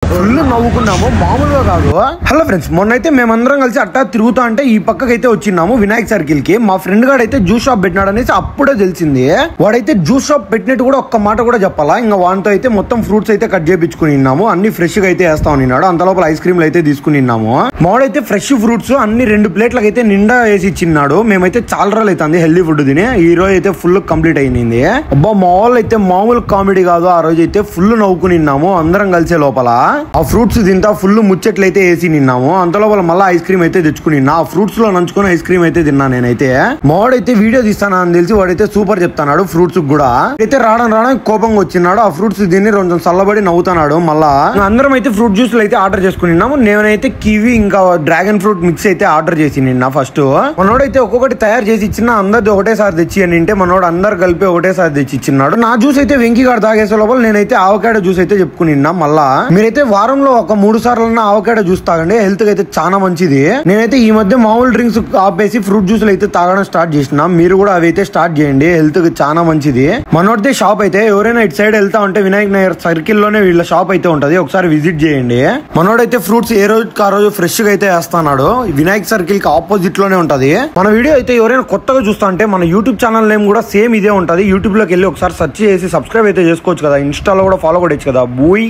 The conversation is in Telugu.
ఫుల్ నవ్వుకున్నాము మామూలుగా కాదు. హలో ఫ్రెండ్స్, మొన్నైతే మేమందరం కలిసి అట్టా తిరుగుతా అంటే ఈ పక్కకైతే వచ్చినాము వినాయక్ సర్కిల్ కి. మా ఫ్రెండ్ గాడు అయితే జ్యూస్ షాప్ పెట్టినాడు అనేసి అప్పుడే తెలిసింది. వాడైతే జ్యూస్ షాప్ పెట్టినట్టు కూడా ఒక్క మాట కూడా చెప్పాలా. ఇంకా వాటితో అయితే మొత్తం ఫ్రూట్స్ అయితే కట్ చేయించుకుని ఉన్నాము. అన్ని ఫ్రెష్ గా అయితే వేస్తా ఉన్నాడు. అంత లోపల ఐస్ క్రీమ్లు అయితే తీసుకుని ఉన్నాము. మావాడైతే ఫ్రెష్ ఫ్రూట్స్ అన్ని 2 ప్లేట్లకు అయితే నిండా వేసి ఇచ్చిన్నాడు. మేమైతే చాలా రోజులు అవుతుంది హెల్దీ ఫుడ్ తిని. ఈ రోజు అయితే ఫుల్ కంప్లీట్ అయింది. అబ్బా మా వాళ్ళు అయితే మామూలు కామెడీ కాదు. ఆ రోజు అయితే ఫుల్ నవ్వుకుని ఉన్నాము అందరం కలిసే లోపల. ఆ ఫ్రూట్స్ తింటా ఫుల్ ముచ్చట్లు అయితే వేసి నిన్నాము. అంత లోపల మళ్ళీ ఐస్ క్రీమ్ అయితే తెచ్చుకుని ఆ ఫ్రూట్స్ లో నంచుకుని ఐస్ క్రీమ్ అయితే తిన్నా. నేనైతే మావాడైతే వీడియో తీస్తానా అని తెలిసి వాడైతే సూపర్ చెప్తాడు ఫ్రూట్స్ కూడా. అయితే రావడం కోపంగా వచ్చినాడు. ఆ ఫ్రూట్స్ తిని కొంచెం చల్లబడి నవ్వుతున్నాడు. మళ్ళా అందరం అయితే ఫ్రూట్ జ్యూస్లు అయితే ఆర్డర్ చేసుకున్నాము. నేనైతే కివి ఇంకా డ్రాగన్ ఫ్రూట్ మిక్స్ అయితే ఆర్డర్ చేసి నిన్న. ఫస్ట్ మనోడైతే ఒక్కొక్కటి తయారు చేసి ఇచ్చిన అందరిది ఒకటేసారి తెచ్చి అని అంటే మనోడు అందరు కలిపి ఒకటేసారి తెచ్చి ఇచ్చిన్నాడు. నా జ్యూస్ అయితే వెంకీ గారు తాగేసే లోపల నేనైతే ఆవకాడో జ్యూస్ అయితే చెప్పుకుని మళ్ళా మీరైతే వారంలో ఒక 3 సార్లు ఆవకాడో జ్యూస్ తాగండి. హెల్త్ కి అయితే చాలా మంచిది. నేనైతే ఈ మధ్య మామూలు డ్రింక్స్ ఆపేసి ఫ్రూట్ జ్యూస్లు అయితే తాగడం స్టార్ట్ చేసిన. మీరు కూడా అవి అయితే స్టార్ట్ చేయండి. హెల్త్ కి చాలా మంచిది. మనోడితే షాప్ అయితే ఎవరైనా ఇటు సైడ్ వెళ్తా ఉంటే వినాయక్ నగర్ సర్కిల్ లోనే వీళ్ళ షాప్ అయితే ఉంటది. ఒకసారి విజిట్ చేయండి. మనోడైతే ఫ్రూట్స్ ఏ రోజుకి ఆ రోజు ఫ్రెష్ గా అయితే వేస్తున్నాడు. వినాయక్ సర్కిల్ కి ఆపోజిట్ లోనే ఉంటది. మన వీడియో అయితే ఎవరైనా కొత్తగా చూస్తా అంటే మన యూట్యూబ్ ఛానల్ నేమ్ కూడా సేమ్ ఇదే ఉంటది. యూట్యూబ్ లోకి వెళ్ళి ఒకసారి సెర్చ్ చేసి సబ్స్క్రైబ్ అయితే చేసుకోవచ్చు కదా. ఇన్స్టాలో కూడా ఫాలో కొట్టచ్చు కదా. బూయ్.